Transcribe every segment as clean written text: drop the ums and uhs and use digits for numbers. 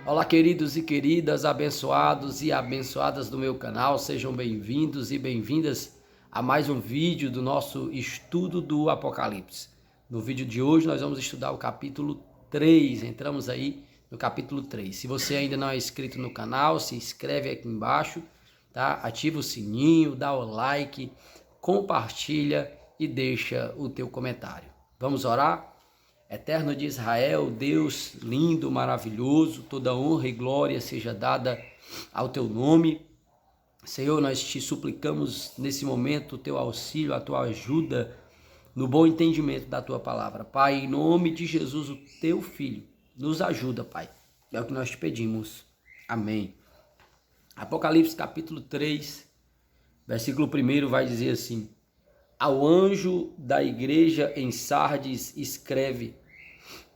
Olá, queridos e queridas, abençoados e abençoadas do meu canal, sejam bem-vindos e bem-vindas a mais um vídeo do nosso estudo do Apocalipse. No vídeo de hoje nós vamos estudar o capítulo 3, entramos aí no capítulo 3. Se você ainda não é inscrito no canal, se inscreve aqui embaixo, tá? Ativa o sininho, dá o like, compartilha e deixa o teu comentário. Vamos orar? Eterno de Israel, Deus lindo, maravilhoso, toda honra e glória seja dada ao teu nome. Senhor, nós te suplicamos nesse momento o teu auxílio, a tua ajuda no bom entendimento da tua palavra. Pai, em nome de Jesus, o teu Filho, nos ajuda, Pai. É o que nós te pedimos. Amém. Apocalipse capítulo 3, versículo 1 vai dizer assim: Ao anjo da igreja em Sardes escreve: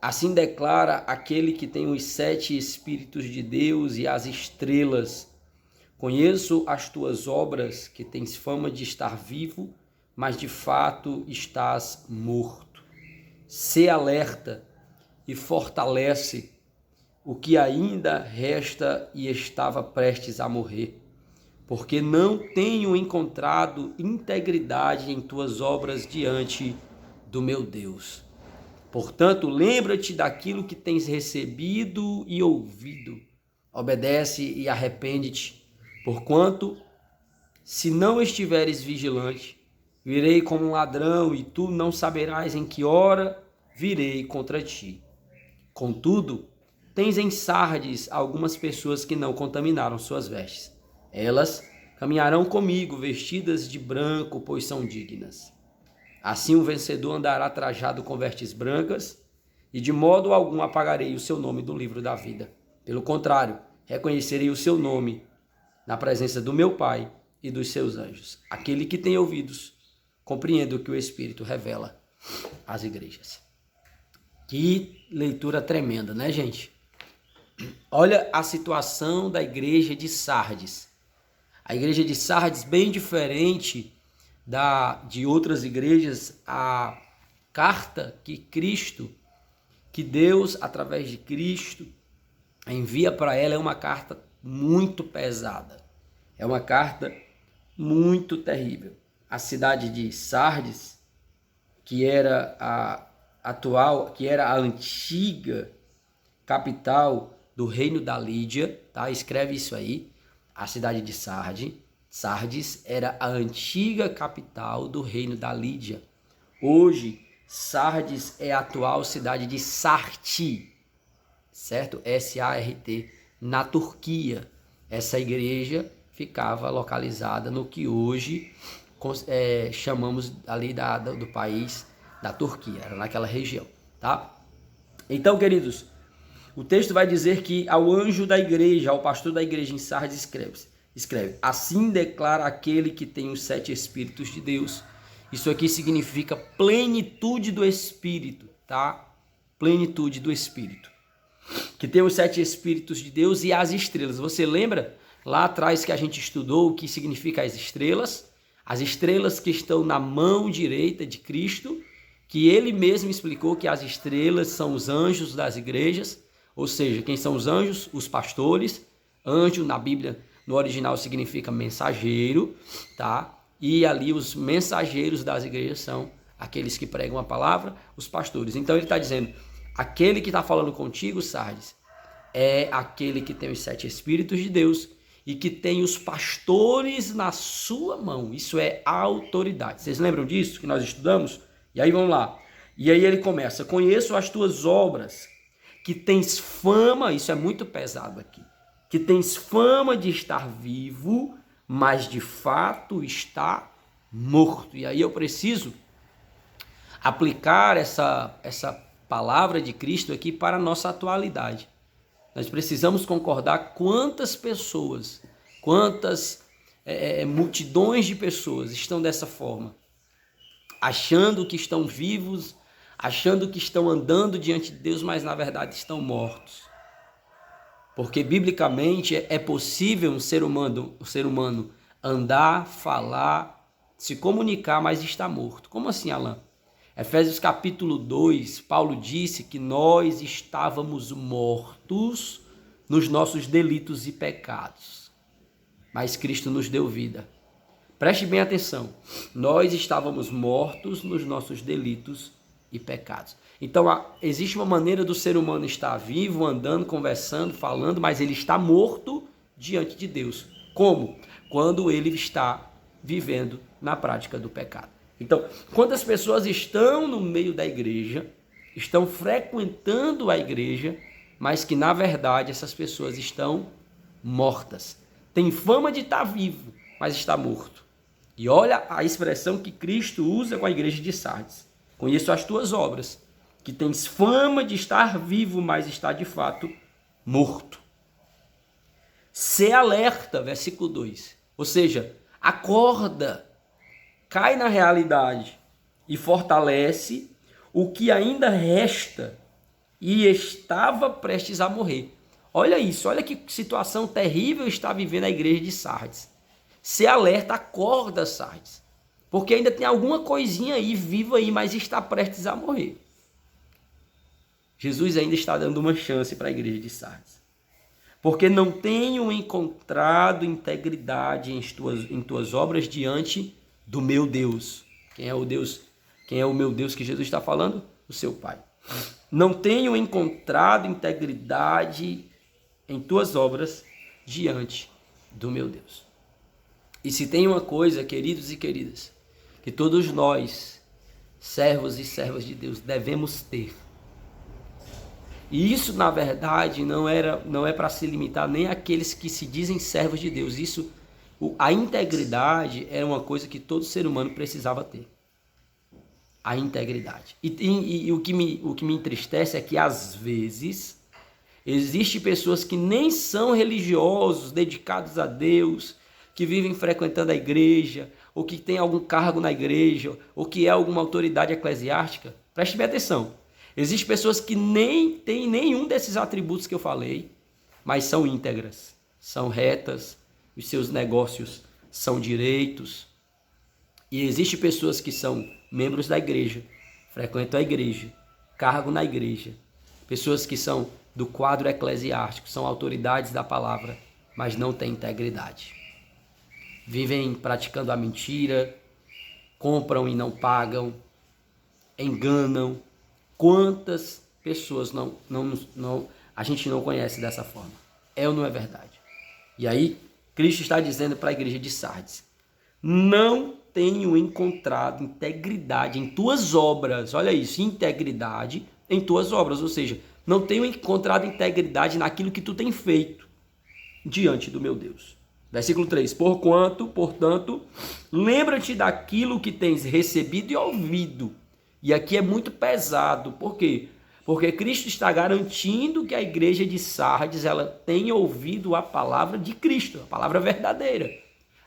Assim declara aquele que tem os 7 Espíritos de Deus e as estrelas. Conheço as tuas obras, que tens fama de estar vivo, mas de fato estás morto. Sê alerta e fortalece o que ainda resta e estava prestes a morrer, porque não tenho encontrado integridade em tuas obras diante do meu Deus. Portanto, lembra-te daquilo que tens recebido e ouvido. Obedece e arrepende-te, porquanto, se não estiveres vigilante, virei como um ladrão e tu não saberás em que hora virei contra ti. Contudo, tens em Sardes algumas pessoas que não contaminaram suas vestes. Elas caminharão comigo vestidas de branco, pois são dignas. Assim o vencedor andará trajado com vestes brancas, e de modo algum apagarei o seu nome do livro da vida. Pelo contrário, reconhecerei o seu nome na presença do meu Pai e dos seus anjos. Aquele que tem ouvidos, compreenda o que o Espírito revela às igrejas. Que leitura tremenda, né, gente? Olha a situação da igreja de Sardes. A igreja de Sardes, bem diferente de outras igrejas, a carta que Deus, através de Cristo, envia para ela é uma carta muito pesada. É uma carta muito terrível. A cidade de Sardes, que era a antiga capital do reino da Lídia, tá? Escreve isso aí. A cidade de Sardes era a antiga capital do reino da Lídia. Hoje, Sardes é a atual cidade de Sarti, certo? S-A-R-T, na Turquia. Essa igreja ficava localizada no que hoje chamamos ali do país da Turquia, era naquela região, tá? Então, queridos, o texto vai dizer que ao anjo da igreja, ao pastor da igreja em Sardes escreve: Assim declara aquele que tem os 7 Espíritos de Deus. Isso aqui significa plenitude do Espírito, tá? Plenitude do Espírito. Que tem os 7 Espíritos de Deus e as estrelas. Você lembra lá atrás que a gente estudou o que significa as estrelas? As estrelas que estão na mão direita de Cristo, que ele mesmo explicou que as estrelas são os anjos das igrejas. Ou seja, quem são os anjos? Os pastores. Anjo na Bíblia, no original, significa mensageiro, tá? E ali os mensageiros das igrejas são aqueles que pregam a palavra, os pastores. Então ele está dizendo, aquele que está falando contigo, Sardes, é aquele que tem os 7 Espíritos de Deus e que tem os pastores na sua mão. Isso é autoridade. Vocês lembram disso que nós estudamos? E aí vamos lá. E aí ele começa: Conheço as tuas obras, que tens fama, isso é muito pesado aqui, que tens fama de estar vivo, mas de fato está morto. E aí eu preciso aplicar essa palavra de Cristo aqui para a nossa atualidade. Nós precisamos concordar quantas pessoas, quantas multidões de pessoas estão dessa forma, achando que estão vivos, achando que estão andando diante de Deus, mas na verdade estão mortos. Porque biblicamente é possível um ser humano andar, falar, se comunicar, mas está morto. Como assim, Alan? Efésios capítulo 2, Paulo disse que nós estávamos mortos nos nossos delitos e pecados, mas Cristo nos deu vida. Preste bem atenção, nós estávamos mortos nos nossos delitos e pecados. Então, existe uma maneira do ser humano estar vivo, andando, conversando, falando, mas ele está morto diante de Deus. Como? Quando ele está vivendo na prática do pecado. Então, quando as pessoas estão no meio da igreja, estão frequentando a igreja, mas que na verdade essas pessoas estão mortas. Tem fama de estar vivo, mas está morto. E olha a expressão que Cristo usa com a igreja de Sardes. Conheço as tuas obras, que tens fama de estar vivo, mas está de fato morto. Se alerta, versículo 2. Ou seja, acorda, cai na realidade e fortalece o que ainda resta e estava prestes a morrer. Olha isso, olha que situação terrível está vivendo a igreja de Sardes. Se alerta, acorda, Sardes, porque ainda tem alguma coisinha aí viva aí, mas está prestes a morrer. Jesus ainda está dando uma chance para a igreja de Sardes. Porque não tenho encontrado integridade em tuas obras diante do meu Deus. Quem é o Deus? Quem é o meu Deus que Jesus está falando? O seu Pai. Não tenho encontrado integridade em tuas obras diante do meu Deus. E se tem uma coisa, queridos e queridas, que todos nós, servos e servas de Deus, devemos ter. E isso, na verdade, não é para se limitar nem àqueles que se dizem servos de Deus. A integridade era uma coisa que todo ser humano precisava ter. A integridade. E o que me entristece é que, às vezes, existem pessoas que nem são religiosos, dedicados a Deus, que vivem frequentando a igreja, ou que tem algum cargo na igreja, ou que é alguma autoridade eclesiástica. Preste bem atenção. Existem pessoas que nem têm nenhum desses atributos que eu falei, mas são íntegras, são retas, os seus negócios são direitos. E existem pessoas que são membros da igreja, frequentam a igreja, cargo na igreja, pessoas que são do quadro eclesiástico, são autoridades da palavra, mas não têm integridade. Vivem praticando a mentira, compram e não pagam, enganam. Quantas pessoas a gente não conhece dessa forma? É ou não é verdade? E aí, Cristo está dizendo para a igreja de Sardes: não tenho encontrado integridade em tuas obras. Olha isso, integridade em tuas obras. Ou seja, não tenho encontrado integridade naquilo que tu tem feito diante do meu Deus. Versículo 3. Portanto, lembra-te daquilo que tens recebido e ouvido. E aqui é muito pesado. Por quê? Porque Cristo está garantindo que a igreja de Sardes ela tenha ouvido a palavra de Cristo, a palavra verdadeira,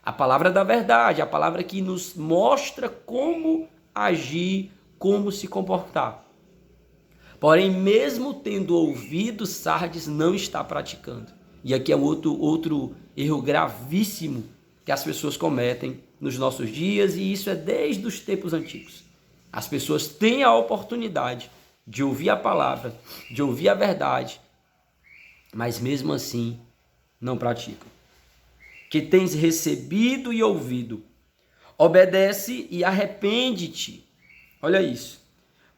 a palavra da verdade, a palavra que nos mostra como agir, como se comportar. Porém, mesmo tendo ouvido, Sardes não está praticando. E aqui é outro erro gravíssimo que as pessoas cometem nos nossos dias, e isso é desde os tempos antigos. As pessoas têm a oportunidade de ouvir a palavra, de ouvir a verdade, mas mesmo assim não praticam. Que tens recebido e ouvido, obedece e arrepende-te. Olha isso.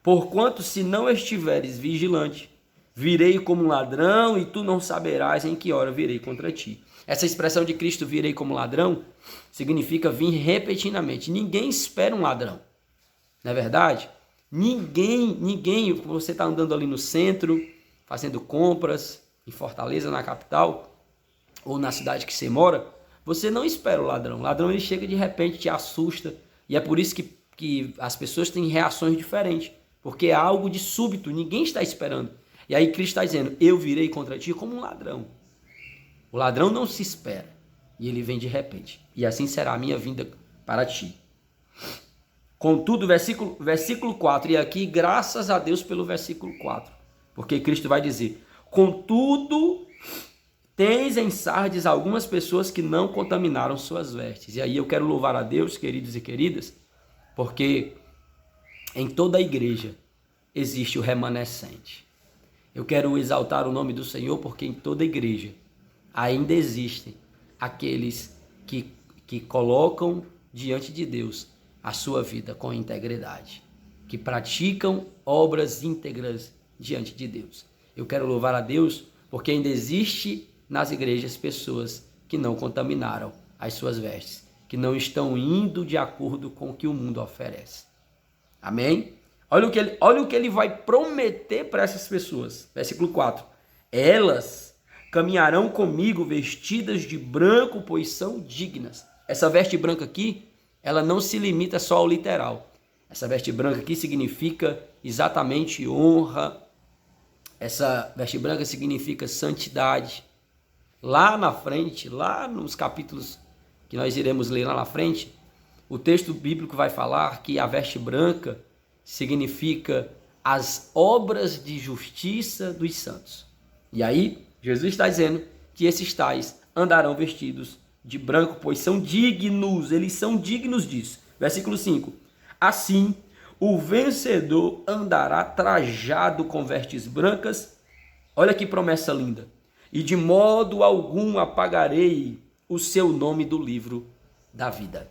Porquanto se não estiveres vigilante, virei como um ladrão e tu não saberás em que hora virei contra ti. Essa expressão de Cristo, virei como ladrão, significa vir repentinamente. Ninguém espera um ladrão. Não é verdade? Ninguém, você está andando ali no centro, fazendo compras, em Fortaleza, na capital, ou na cidade que você mora, você não espera o ladrão. O ladrão ele chega de repente, te assusta, e é por isso que as pessoas têm reações diferentes, porque é algo de súbito, ninguém está esperando. E aí Cristo está dizendo, eu virei contra ti como um ladrão. O ladrão não se espera, e ele vem de repente, e assim será a minha vinda para ti. Contudo, versículo 4, e aqui graças a Deus pelo versículo 4, porque Cristo vai dizer, contudo, tens em Sardes algumas pessoas que não contaminaram suas vestes. E aí eu quero louvar a Deus, queridos e queridas, porque em toda a igreja existe o remanescente. Eu quero exaltar o nome do Senhor porque em toda igreja ainda existem aqueles que colocam diante de Deus a sua vida com integridade, que praticam obras íntegras diante de Deus. Eu quero louvar a Deus porque ainda existe nas igrejas pessoas que não contaminaram as suas vestes, que não estão indo de acordo com o que o mundo oferece. Amém? Olha o que ele vai prometer para essas pessoas. Versículo 4. Elas caminharão comigo vestidas de branco, pois são dignas. Essa veste branca aqui, ela não se limita só ao literal. Essa veste branca aqui significa exatamente honra. Essa veste branca significa santidade. Lá na frente, lá nos capítulos que nós iremos ler lá na frente, o texto bíblico vai falar que a veste branca significa as obras de justiça dos santos. E aí, Jesus está dizendo que esses tais andarão vestidos de branco, pois são dignos, eles são dignos disso. Versículo 5. Assim, o vencedor andará trajado com vestes brancas. Olha que promessa linda. E de modo algum apagarei o seu nome do livro da vida.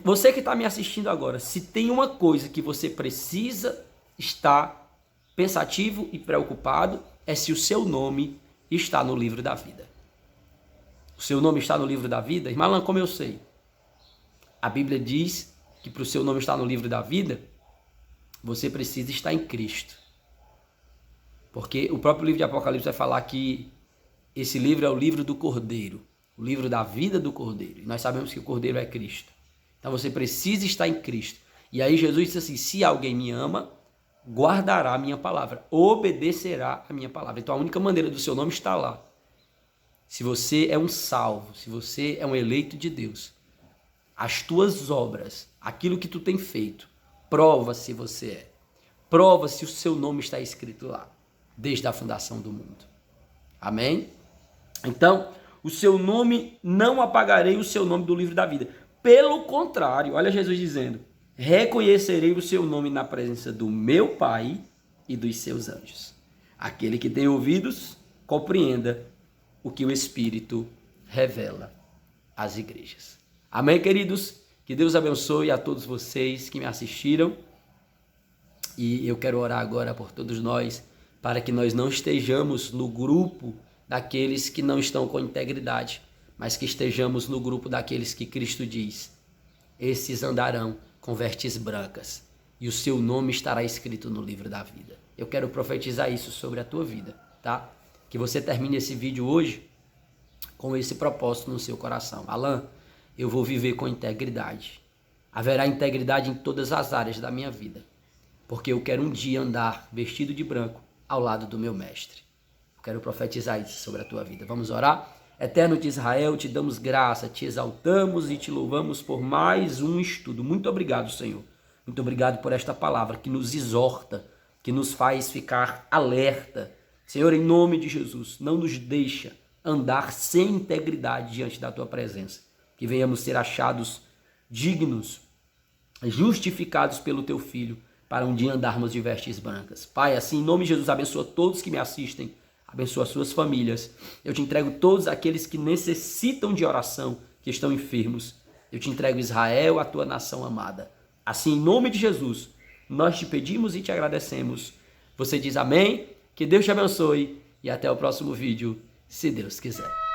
Você que está me assistindo agora, se tem uma coisa que você precisa estar pensativo e preocupado, é se o seu nome está no livro da vida. O seu nome está no livro da vida? Irmã Alan, como eu sei? A Bíblia diz que para o seu nome estar no livro da vida, você precisa estar em Cristo. Porque o próprio livro de Apocalipse vai falar que esse livro é o livro do Cordeiro, o livro da vida do Cordeiro. E nós sabemos que o Cordeiro é Cristo. Então você precisa estar em Cristo. E aí Jesus disse assim, se alguém me ama, guardará a minha palavra, obedecerá a minha palavra. Então a única maneira do seu nome estar lá. Se você é um salvo, se você é um eleito de Deus, as tuas obras, aquilo que tu tem feito, prova se você é. Prova se o seu nome está escrito lá, desde a fundação do mundo. Amém? Então, o seu nome, não apagarei o seu nome do livro da vida. Pelo contrário, olha Jesus dizendo, reconhecerei o seu nome na presença do meu Pai e dos seus anjos. Aquele que tem ouvidos, compreenda o que o Espírito revela às igrejas. Amém, queridos? Que Deus abençoe a todos vocês que me assistiram. E eu quero orar agora por todos nós, para que nós não estejamos no grupo daqueles que não estão com integridade, mas que estejamos no grupo daqueles que Cristo diz, esses andarão com vestes brancas, e o seu nome estará escrito no livro da vida. Eu quero profetizar isso sobre a tua vida, tá? Que você termine esse vídeo hoje com esse propósito no seu coração. Alan, eu vou viver com integridade. Haverá integridade em todas as áreas da minha vida, porque eu quero um dia andar vestido de branco ao lado do meu mestre. Eu quero profetizar isso sobre a tua vida. Vamos orar? Eterno de Israel, te damos graça, te exaltamos e te louvamos por mais um estudo. Muito obrigado, Senhor. Muito obrigado por esta palavra que nos exorta, que nos faz ficar alerta. Senhor, em nome de Jesus, não nos deixa andar sem integridade diante da tua presença. Que venhamos ser achados dignos, justificados pelo teu Filho, para um dia andarmos de vestes brancas. Pai, assim, em nome de Jesus, abençoa todos que me assistem, abençoa as suas famílias. Eu te entrego todos aqueles que necessitam de oração, que estão enfermos. Eu te entrego Israel, a tua nação amada. Assim, em nome de Jesus, nós te pedimos e te agradecemos. Você diz amém? Que Deus te abençoe e até o próximo vídeo, se Deus quiser.